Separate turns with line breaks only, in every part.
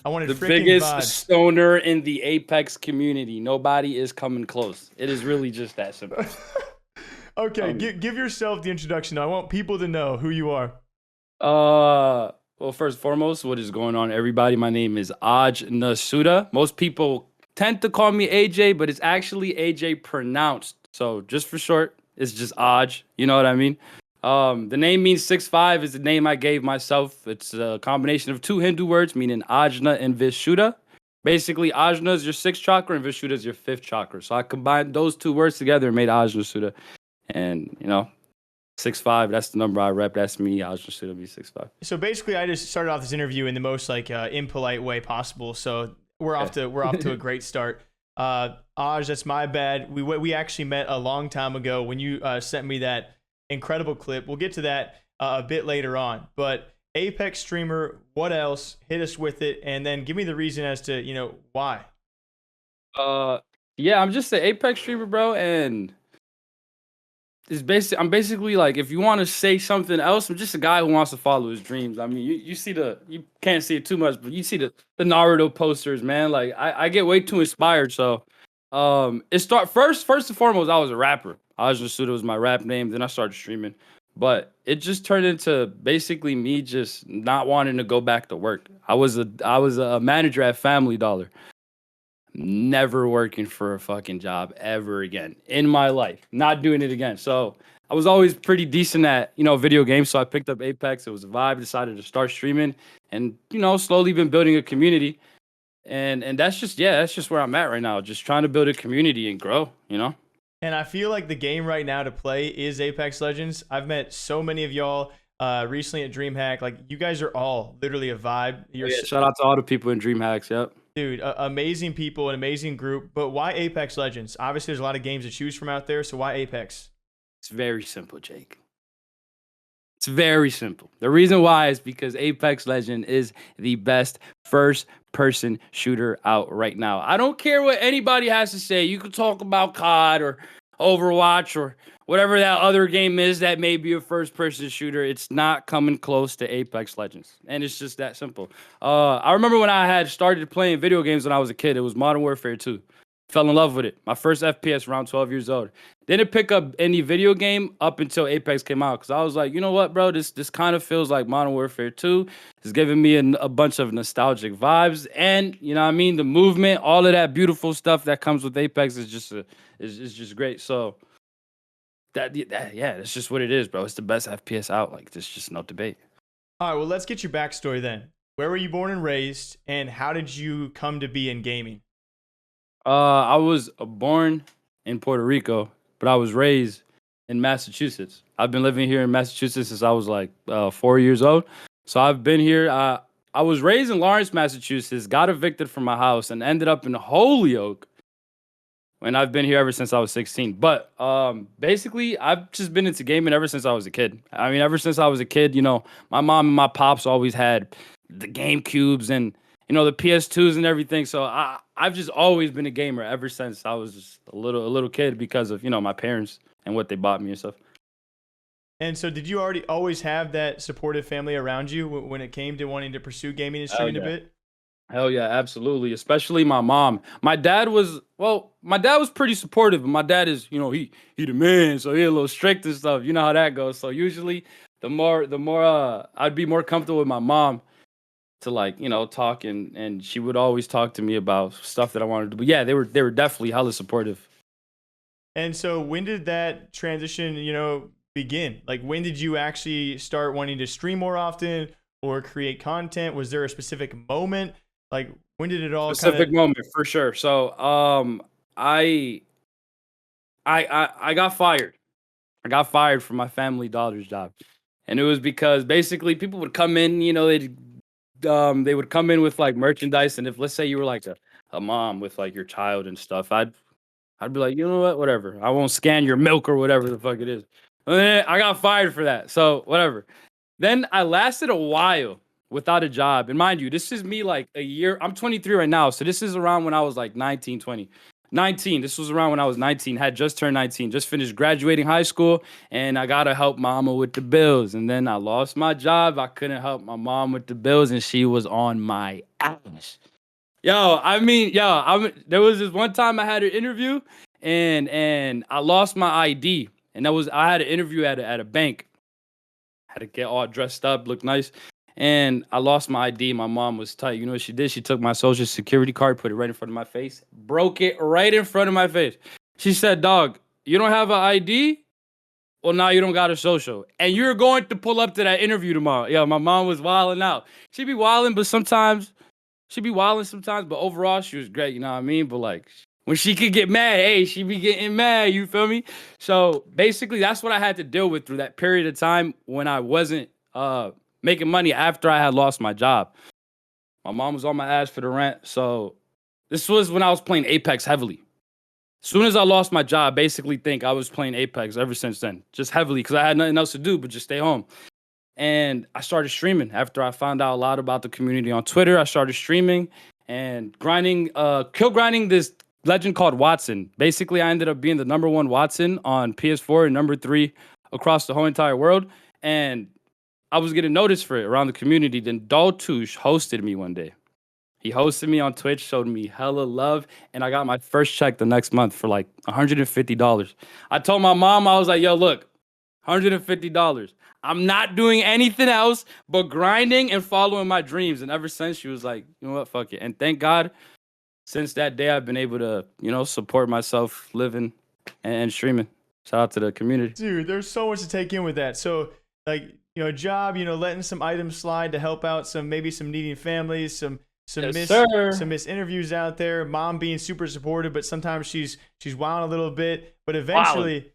I wanted
The
freaking
biggest
VODs.
stoner in the Apex community. Nobody is coming close. It is really just that simple.
Okay,
Um,
give yourself the introduction. I want people to know who you are.
well, first and foremost, what is going on, everybody? My name is Aj Nasuda. Most people tend to call me AJ, but it's actually AJ pronounced. So just for short, it's just Aj. You know what I mean? The name means 6'5" is the name I gave myself. It's a combination of two Hindu words meaning Ajna and Vishuddha. Basically, Ajna is your sixth chakra and Vishuddha is your fifth chakra. So I combined those two words together and made Ajna Suda. And, 6'5", that's the number I rep. That's me. Ajna Suda be 6'5".
So basically, I just started off this interview in the most like impolite way possible. So we're off to a great start. Aj, that's my bad. We actually met a long time ago when you sent me that incredible clip. We'll get to that a bit later on. But Apex streamer, what else? Hit us with it, and then give me the reason as to why.
Uh, yeah, I'm just an Apex streamer, bro, and I'm basically like, if you want to say something else, I'm just a guy who wants to follow his dreams. I mean, you see you can't see it too much, but you see the Naruto posters, man. Like I get way too inspired. So it first and foremost, I was a rapper. Ajna Suda was my rap name. Then I started streaming. But it just turned into basically me just not wanting to go back to work. I was a manager at Family Dollar. Never working for a fucking job ever again in my life. Not doing it again. So I was always pretty decent at, video games. So I picked up Apex. It was a vibe. Decided to start streaming and, slowly been building a community. And that's just where I'm at right now. Just trying to build a community and grow.
And I feel like the game right now to play is Apex Legends. I've met so many of y'all recently at DreamHack. Like, you guys are all literally a vibe.
Shout out to all the people in DreamHacks. Yep.
Dude, amazing people, an amazing group. But why Apex Legends? Obviously, there's a lot of games to choose from out there. So why Apex?
It's very simple, Jake. It's very simple. The reason why is because Apex Legend is the best first person shooter out right now. I don't care what anybody has to say. You could talk about COD or Overwatch or whatever that other game is that may be a first person shooter. It's not coming close to Apex Legends. And it's just that simple. I remember when I had started playing video games when I was a kid. It was Modern Warfare 2. Fell in love with it. My first FPS around 12 years old. Didn't pick up any video game up until Apex came out because I was like, you know what, bro? This kind of feels like Modern Warfare 2. It's giving me a bunch of nostalgic vibes, and you know what I mean. The movement, all of that beautiful stuff that comes with Apex is just great. So that's just what it is, bro. It's the best FPS out. Like, there's just no debate.
All right, well, let's get your backstory then. Where were you born and raised, and how did you come to be in gaming?
I was born in Puerto Rico, but I was raised in Massachusetts. I've been living here in Massachusetts since I was like 4 years old. So I've been here. I was raised in Lawrence, Massachusetts, got evicted from my house, and ended up in Holyoke. And I've been here ever since I was 16. But basically, I've just been into gaming ever since I was a kid. I mean, ever since I was a kid, my mom and my pops always had the GameCubes and the PS2s and everything. So I've just always been a gamer ever since I was just a little kid because of my parents and what they bought me and stuff.
And so, did you always have that supportive family around you when it came to wanting to pursue gaming and streaming a bit?
Hell yeah, absolutely. Especially my mom. My dad was pretty supportive, but my dad is, he the man, so he a little strict and stuff. You know how that goes. So usually the more I'd be more comfortable with my mom to talk, and she would always talk to me about stuff that I wanted to do. But yeah, they were definitely hella supportive.
And so when did that transition, begin? Like, when did you actually start wanting to stream more often or create content? Was there a specific moment? Like, when did it all
Specific moment for sure. So I got fired. I got fired from my Family Dollar's job. And it was because basically people would come in, they would come in with like merchandise, and if, let's say, you were like a mom with like your child and stuff, I'd be like, you know what, whatever, I won't scan your milk or whatever the fuck it is. And then I got fired for that, so whatever. Then I lasted a while without a job, and mind you, this is me like a year. I'm 23 right now, so this is around when I was like 19, 20. 19. This was around when I was 19. Had just turned 19. Just finished graduating high school, and I gotta help mama with the bills. And then I lost my job. I couldn't help my mom with the bills, and she was on my ass. There was this one time I had an interview, and I lost my ID, and I had an interview at a bank. Had to get all dressed up, look nice. And I lost my ID. My mom was tight. You know what she did? She took my social security card, put it right in front of my face, broke it right in front of my face. She said, "Dog, you don't have an ID? Well, now you don't got a social. And you're going to pull up to that interview tomorrow." Yeah, my mom was wilding out. She be wilding, but sometimes, but overall, she was great. You know what I mean? But like, when she could get mad, hey, she be getting mad. You feel me? So basically, that's what I had to deal with through that period of time when I wasn't making money after I had lost my job. My mom was on my ass for the rent. So this was when I was playing Apex heavily. As soon as I lost my job, basically think I was playing Apex ever since then. Just heavily because I had nothing else to do but just stay home. And I started streaming after I found out a lot about the community on Twitter. I started streaming and kill grinding this legend called Watson. Basically, I ended up being the #1 Watson on PS4 and #3 across the whole entire world. And I was getting noticed for it around the community. Then Daltoosh hosted me one day. He hosted me on Twitch, showed me hella love, and I got my first check the next month for like $150. I told my mom, I was like, "Yo, look, $150. I'm not doing anything else but grinding and following my dreams." And ever since, she was like, "You know what, fuck it." And thank God, since that day, I've been able to, support myself living and streaming. Shout out to the community.
Dude, there's so much to take in with that. So, like, a job, letting some items slide to help out maybe some needy families, some missed interviews out there. Mom being super supportive, but sometimes she's wilding a little bit. But eventually,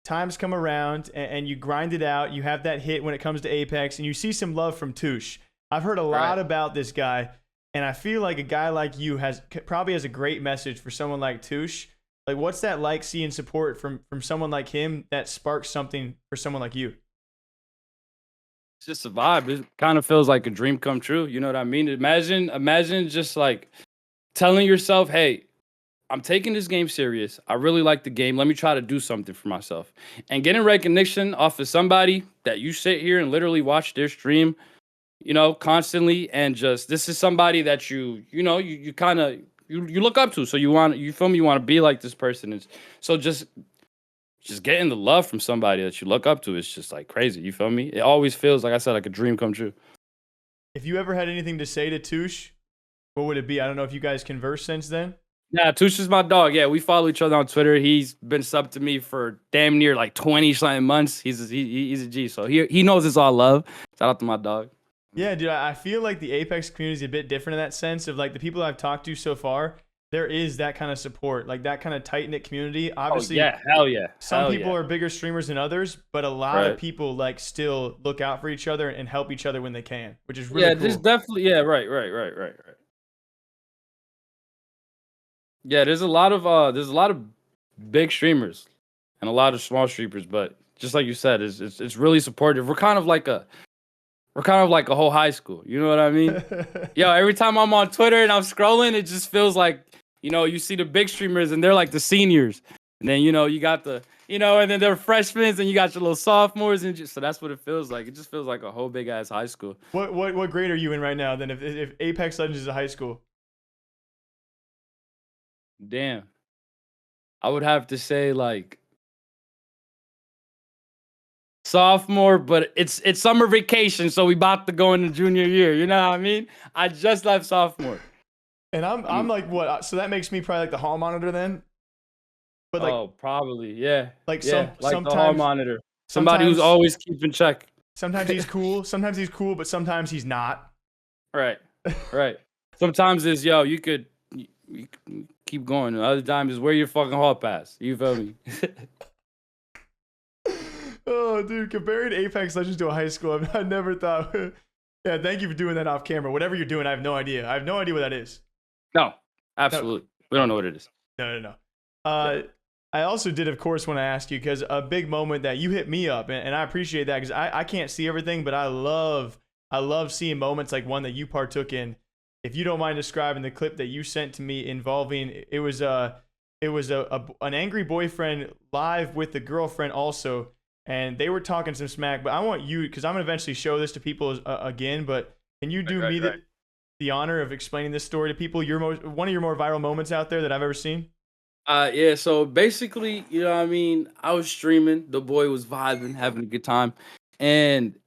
times come around and you grind it out. You have that hit when it comes to Apex, and you see some love from Toosh. I've heard a lot about this guy, and I feel like a guy like you probably has a great message for someone like Toosh. Like, what's that like, seeing support from someone like him that sparks something for someone like you?
It's just a vibe. It kind of feels like a dream come true. You know what I mean? Imagine just like telling yourself, "Hey, I'm taking this game serious. I really like the game. Let me try to do something for myself." And getting recognition off of somebody that you sit here and literally watch their stream, constantly. And just, this is somebody that you kind of, you look up to. So you want to be like this person. So just getting the love from somebody that you look up to is just like crazy. You feel me? It always feels, like I said, like a dream come true.
If you ever had anything to say to Toosh, what would it be? I don't know if you guys conversed since then.
Yeah, Toosh is my dog. Yeah, we follow each other on Twitter. He's been subbed to me for damn near like 20-something months. He's a G. So he knows it's all love. Shout out to my dog.
Yeah, dude, I feel like the Apex community is a bit different in that sense of like the people I've talked to so far. There is that kind of support, like that kind of tight-knit community. Obviously,
hell yeah.
Some people are bigger streamers than others, but a lot of people like still look out for each other and help each other when they can, which is really cool.
There's definitely, right. Yeah, there's a lot of big streamers and a lot of small streamers, but just like you said, it's really supportive. We're kind of like a whole high school. You know what I mean? Yo, every time I'm on Twitter and I'm scrolling, it just feels like, you see the big streamers and they're like the seniors. And then, you got the, and then they're freshmen and you got your little sophomores. And so that's what it feels like. It just feels like a whole big ass high school.
What grade are you in right now then if Apex Legends is a high school?
Damn. I would have to say like sophomore, but it's summer vacation, so we about to go into junior year. You know what I mean? I just left sophomore.
And I'm like, what? So that makes me probably like the hall monitor then?
But like, probably, yeah.
Like
sometimes the hall monitor. Somebody who's always keeping check.
Sometimes he's cool. Sometimes he's cool, but sometimes he's not.
Right. Sometimes it's, you could keep going. The other times is where your fucking hall pass. You feel me?
Oh, dude, comparing Apex Legends to a high school, I never thought. Yeah, thank you for doing that off camera. Whatever you're doing, I have no idea. I have no idea what that is.
No, absolutely. No. We don't know what it is.
No. I also did, of course, want to ask you, because a big moment that you hit me up, and I appreciate that because I can't see everything, but I love seeing moments like one that you partook in. if you don't mind describing the clip that you sent to me involving it was an angry boyfriend live with the girlfriend also, and they were talking some smack. But I want you, because I'm gonna eventually show this to people again. But can you do me the honor of explaining this story to people? One of your more viral moments out there that I've ever seen.
Yeah, so basically, you know what I mean? I was streaming, the boy was vibing, having a good time. And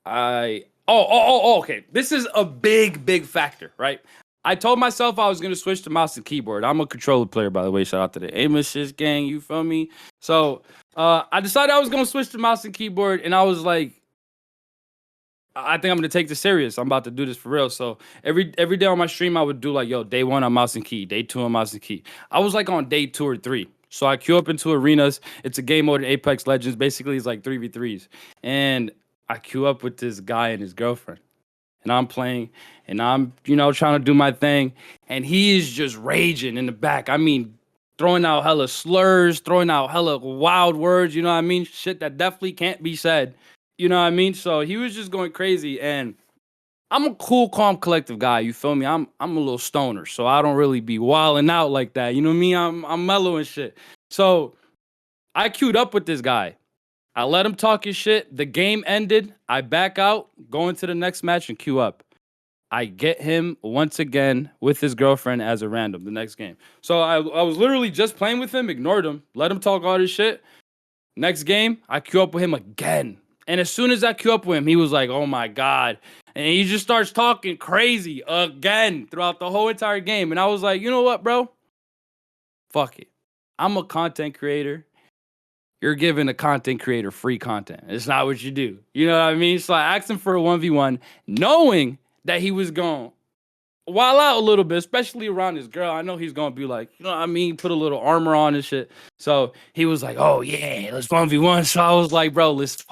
okay. This is a big factor, right? I told myself I was gonna switch to mouse and keyboard. I'm a controller player, by the way. Shout out to the aim assist gang, you feel me? So I decided I was gonna switch to mouse and keyboard, and I was like, I think I'm gonna take this serious. I'm about to do this for real. So every day on my stream, I would do like, yo, day 1 on mouse and key, day 2 on mouse and key. I was like on day 2 or 3. So I queue up into arenas. It's a game mode in Apex Legends. Basically, it's like 3v3s. And I queue up with this guy and his girlfriend. And I'm playing and I'm, trying to do my thing. And he is just raging in the back. I mean, throwing out hella slurs, throwing out hella wild words, you know what I mean? Shit that definitely can't be said. You know what I mean? So he was just going crazy, and I'm a cool, calm, collective guy. You feel me? I'm a little stoner, so I don't really be wilding out like that. You know what I mean? I'm mellow and shit. So I queued up with this guy. I let him talk his shit. The game ended. I back out, go into the next match and queue up. I get him once again with his girlfriend as a random the next game. So I was literally just playing with him, ignored him, let him talk all this shit. Next game, I queue up with him again. And as soon as I queue up with him, he was like, oh my God. And he just starts talking crazy again throughout the whole entire game. And I was like, you know what, bro? Fuck it. I'm a content creator. You're giving a content creator free content. It's not what you do. You know what I mean? So I asked him for a 1v1, knowing that he was going wild out a little bit, especially around his girl. I know he's going to be like, you know what I mean? Put a little armor on and shit. So he was like, oh yeah, let's 1v1. So I was like, bro, let's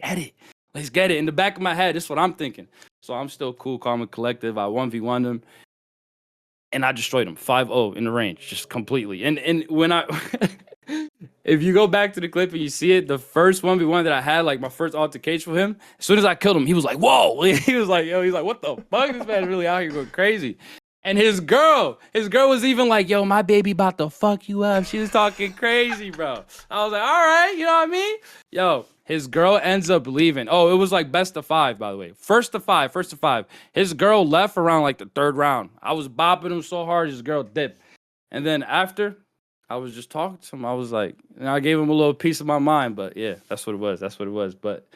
get it. Let's get it. In the back of my head, this is what I'm thinking. So I'm still cool, calm, and collective. I 1v1 him. And I destroyed him 5-0 in the range, just completely. And when I, if you go back to the clip and you see it, the first 1v1 that I had, like my first altercation with him, as soon as I killed him, he was like, whoa. He was like, yo, he's like, what the fuck? This man really out here going crazy. And his girl was even like, yo, my baby about to fuck you up. She was talking crazy, bro. I was like, all right, you know what I mean? Yo, his girl ends up leaving. Oh, it was like best of 5, by the way. First to five. His girl left around like the 3rd round. I was bopping him so hard, his girl dipped. And then after, I was just talking to him. I was like, and I gave him a little piece of my mind. But yeah, that's what it was. But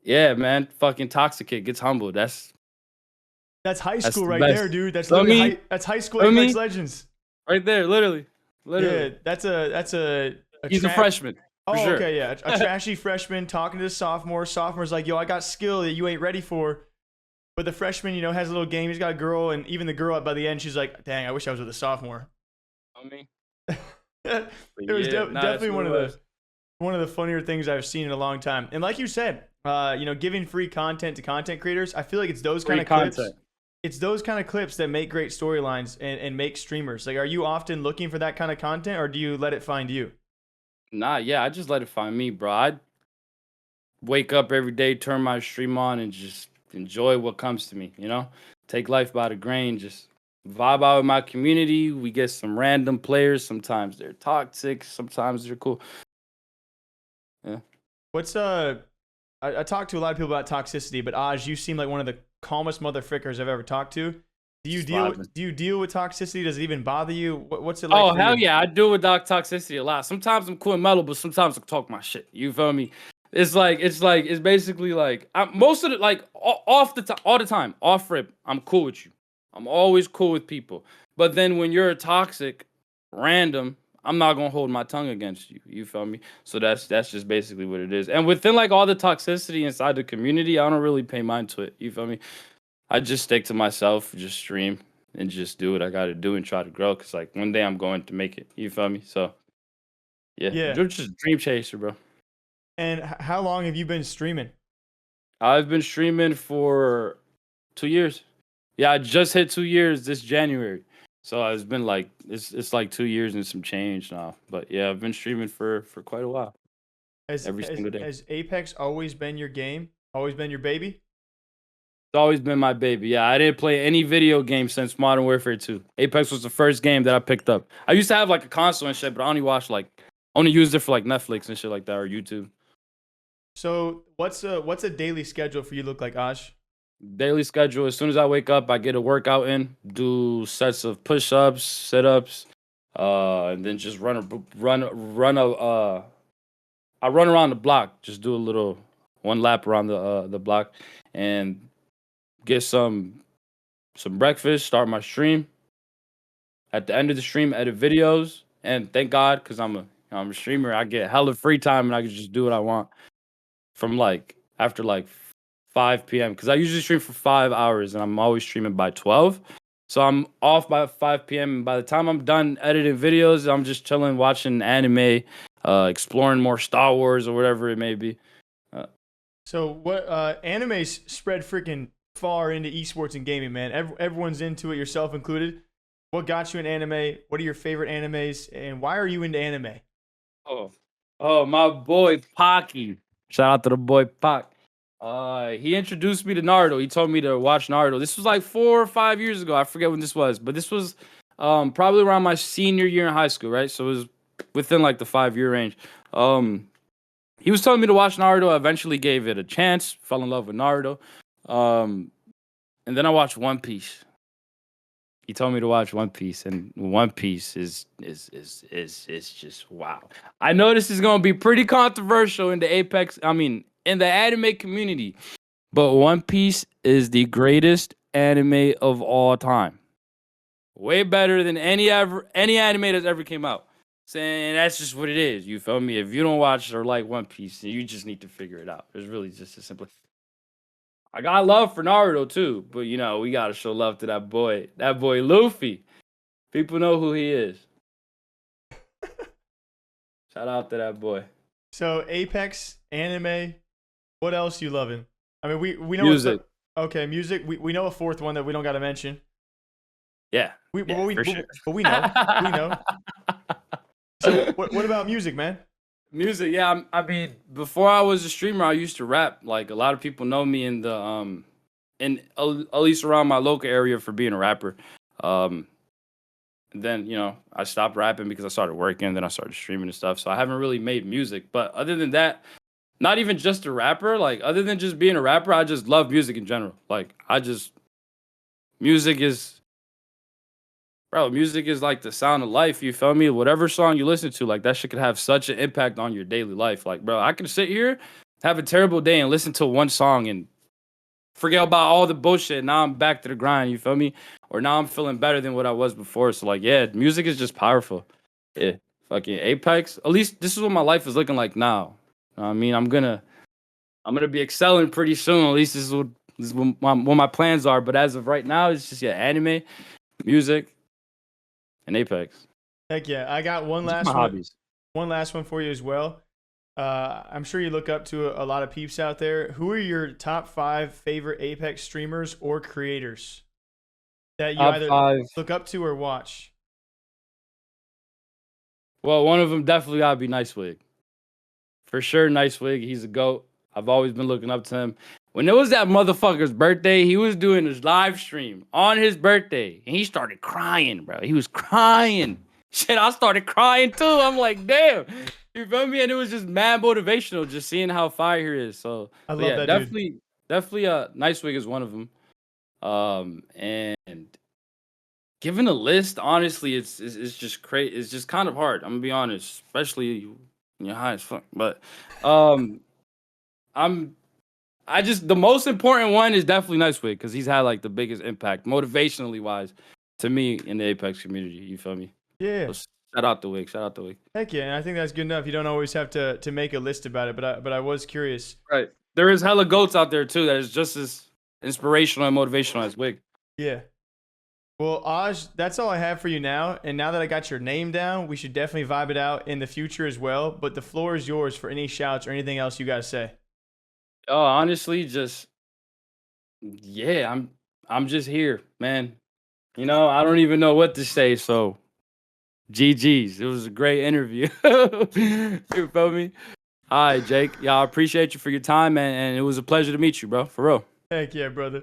yeah, man, fucking Toxic Kid gets humbled. That's
high
That's
school
the
right
best.
there, dude. That's
Let
literally
me-
that's high school
let
Apex
me-
Legends.
right there, literally.
Yeah, that's a
He's a freshman.
Oh,
for sure.
okay, yeah. A trashy freshman talking to the sophomore. Sophomore's like, yo, I got skill that you ain't ready for. But the freshman, has a little game. He's got a girl, and even the girl by the end, she's like, dang, I wish I was with a sophomore.
I mean,
It was definitely one of the funnier things I've seen in a long time. And like you said, giving free content to content creators, I feel like it's those kind of clips. It's those kind of clips that make great storylines and make streamers. Like, are you often looking for that kind of content, or do you let it find you?
Nah, yeah, I just let it find me, bro. I wake up every day, turn my stream on, and just enjoy what comes to me, Take life by the grain, just vibe out with my community. We get some random players. Sometimes they're toxic, sometimes they're cool. Yeah.
What's I talked to a lot of people about toxicity, but Aj, you seem like one of the calmest motherfuckers I've ever talked to. Do you deal with toxicity? Does it even bother you? What's it like?
Oh, hell yeah, I deal with toxicity a lot. Sometimes I'm cool and mellow, but sometimes I talk my shit. You feel me? It's basically like most of it, like all the time, off rip. I'm cool with you. I'm always cool with people. But then when you're a toxic, random, I'm not gonna hold my tongue against you. You feel me? So that's just basically what it is. And within like all the toxicity inside the community, I don't really pay mind to it. You feel me? I just stick to myself, just stream and just do what I gotta do and try to grow. Cause like one day I'm going to make it. You feel me? So yeah. I'm just a dream chaser, bro.
And how long have you been streaming?
I've been streaming for 2 years. Yeah, I just hit 2 years this January. So it's been like it's like 2 years and some change now. But yeah, I've been streaming for quite a while. Every single day.
Has Apex always been your game? Always been your baby?
It's always been my baby. Yeah, I didn't play any video game since Modern Warfare 2. Apex was the first game that I picked up. I used to have like a console and shit, but I only used it for like Netflix and shit like that or YouTube.
So what's a daily schedule for you look like, Aj?
Daily schedule. As soon as I wake up, I get a workout in, do sets of push-ups, sit-ups, and then just I run around the block, just do a little one lap around the block, and get some breakfast, start my stream. At the end of the stream, edit videos, and thank God, because I'm a streamer, I get hella free time and I can just do what I want from like after like 5 p.m. because I usually stream for 5 hours and I'm always streaming by 12. So I'm off by 5 p.m. and by the time I'm done editing videos, I'm just chilling, watching anime, exploring more Star Wars or whatever it may be.
So what animes spread freaking far into esports and gaming, man. Everyone's into it, yourself included. What got you in anime? What are your favorite animes, and why are you into anime?
Oh, oh, my boy Pocky. Shout out to the boy Pac. He introduced me to Naruto. He told me to watch Naruto. This was like 4 or 5 years ago. I forget when this was, but this was probably around my senior year in high school, right? So it was within like the 5 year range. He was telling me to watch Naruto. I eventually gave it a chance. Fell in love with Naruto. And then I watched One Piece. He told me to watch One Piece, and One Piece is just wow. I know this is gonna be pretty controversial in the in the anime community, but One Piece is the greatest anime of all time. Way better than any anime that's ever came out. Saying that's just what it is. You feel me? If you don't watch or like One Piece, you just need to figure it out. It's really just as simple. I got love for Naruto too, but we gotta show love to that boy Luffy. People know who he is. Shout out to that boy.
So Apex, anime, what else you loving? I mean, we know
Music.
Okay, music. We know a fourth one that we don't got to mention.
Yeah.
We
yeah,
we
for sure.
but we know. We know. So what about music, man?
Music, yeah. I mean, before I was a streamer, I used to rap. Like a lot of people know me in the at least around my local area for being a rapper. And then I stopped rapping because I started working, and then I started streaming and stuff. So I haven't really made music. But other than that, not even just a rapper. Like other than just being a rapper, I just love music in general. Like music is. Bro, music is like the sound of life, you feel me? Whatever song you listen to, like that shit could have such an impact on your daily life. Like, bro, I can sit here, have a terrible day and listen to one song and forget about all the bullshit. Now I'm back to the grind, you feel me? Or now I'm feeling better than what I was before. So like, yeah, music is just powerful. Yeah. Fucking Apex. At least this is what my life is looking like now. I mean, I'm gonna be excelling pretty soon. At least this is what my plans are. But as of right now, it's just anime, music, and Apex.
Heck yeah. I got one last
my
one.
hobbies.
One last one for you as well. I'm sure you look up to a lot of peeps out there. Who are your top 5 favorite Apex streamers or creators that you
Top
either
5.
look up to or watch?
Well, one of them definitely gotta be NiceWigg. For sure, NiceWigg. He's a GOAT. I've always been looking up to him. When it was that motherfucker's birthday, he was doing his live stream on his birthday. And he started crying, bro. He was crying. Shit, I started crying too. I'm like, damn. You feel me? And it was just mad motivational just seeing how fire he is. So
I love that dude.
Definitely NiceWigg is one of them. And given a list, honestly, it's just crazy. It's just kind of hard. I'm gonna be honest, especially when you're high as fuck. But the most important one is definitely NiceWigg because he's had like the biggest impact motivationally wise to me in the Apex community. You feel me?
Yeah.
So shout out to Wig. Shout out to Wig.
Heck yeah, and I think that's good enough. You don't always have to make a list about it, but I was curious.
Right. There is hella goats out there too that is just as inspirational and motivational as Wig.
Yeah. Well, Aj, that's all I have for you now. And now that I got your name down, we should definitely vibe it out in the future as well. But the floor is yours for any shouts or anything else you got to say.
Oh, honestly, just I'm just here, man. I don't even know what to say. So, GG's. It was a great interview. You feel me? All right, Jake. Yeah, I appreciate you for your time, and it was a pleasure to meet you, bro. For real.
Heck yeah, brother.